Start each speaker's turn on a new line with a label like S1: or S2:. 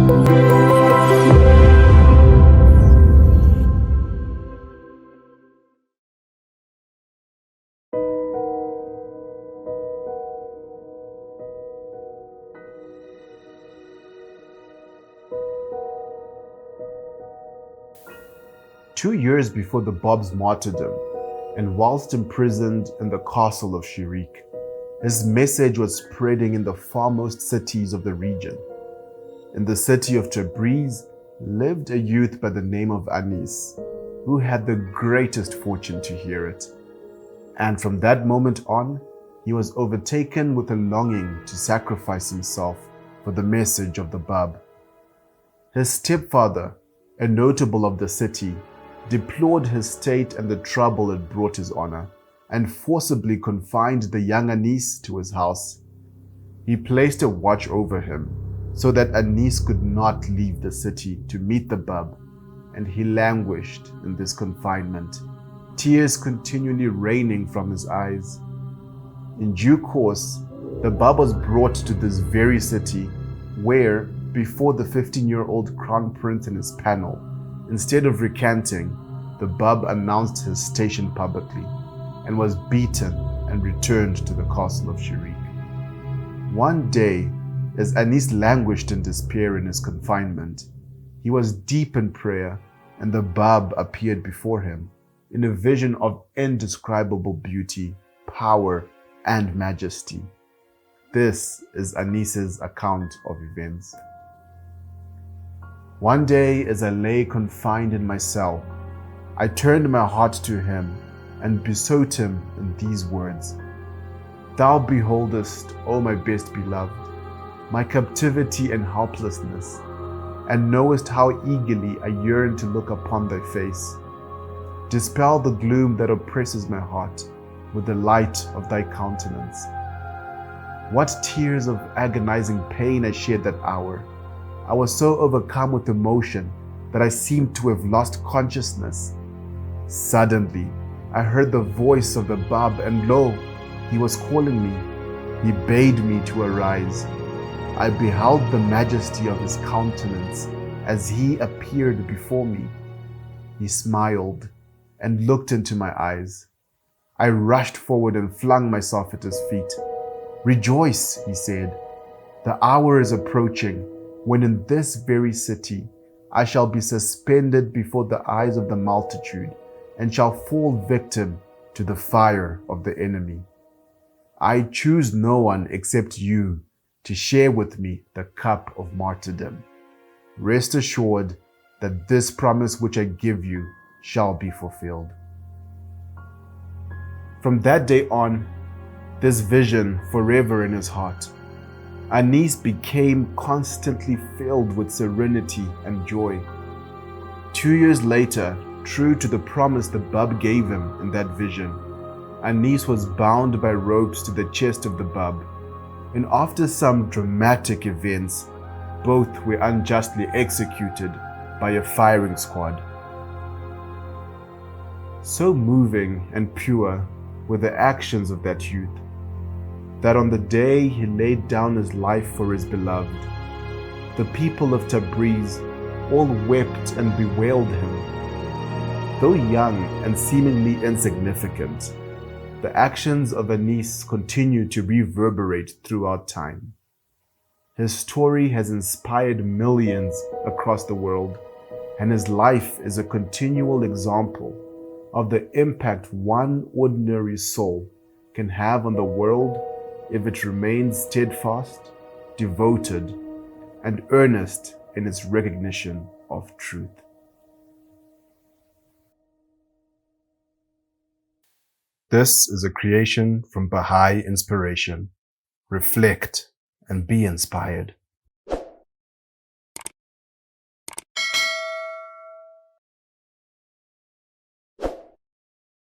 S1: Two years before the Bab's martyrdom, and whilst imprisoned in the castle of Shirik, his message was spreading in the farmost cities of the region. In the city of Tabriz lived a youth by the name of Anis, who had the greatest fortune to hear it. And from that moment on, he was overtaken with a longing to sacrifice himself for the message of the Bab. His stepfather, a notable of the city, deplored his state and the trouble it brought his honor, and forcibly confined the young Anis to his house. He placed a watch over him, so that Anis could not leave the city to meet the Bab, and he languished in this confinement, tears continually raining from his eyes. In due course, the Bab was brought to this very city, where, before the 15-year-old crown prince and his panel, instead of recanting, the Bab announced his station publicly and was beaten and returned to the castle of Shirik. One day, as Anis languished in despair in his confinement, he was deep in prayer, and the Bab appeared before him in a vision of indescribable beauty, power, and majesty. This is Anis's account of events. One day, as I lay confined in my cell, I turned my heart to him and besought him in these words: Thou beholdest, O my best beloved, my captivity and helplessness, and knowest how eagerly I yearn to look upon thy face. Dispel the gloom that oppresses my heart with the light of thy countenance. What tears of agonizing pain I shed that hour! I was so overcome with emotion that I seemed to have lost consciousness. Suddenly, I heard the voice of the Bab, and lo, he was calling me. He bade me to arise. I beheld the majesty of his countenance as he appeared before me. He smiled and looked into my eyes. I rushed forward and flung myself at his feet. Rejoice, he said. The hour is approaching when in this very city I shall be suspended before the eyes of the multitude and shall fall victim to the fire of the enemy. I choose no one except you to share with me the cup of martyrdom. Rest assured that this promise which I give you shall be fulfilled. From that day on, this vision forever in his heart, Anis became constantly filled with serenity and joy. 2 years later, true to the promise the Bab gave him in that vision, Anis was bound by ropes to the chest of the Bab, and after some dramatic events, both were unjustly executed by a firing squad. So moving and pure were the actions of that youth, that on the day he laid down his life for his beloved, the people of Tabriz all wept and bewailed him. Though young and seemingly insignificant, the actions of Anis continue to reverberate throughout time. His story has inspired millions across the world, and his life is a continual example of the impact one ordinary soul can have on the world if it remains steadfast, devoted, and earnest in its recognition of truth. This is a creation from Baha'i Inspiration. Reflect and be inspired.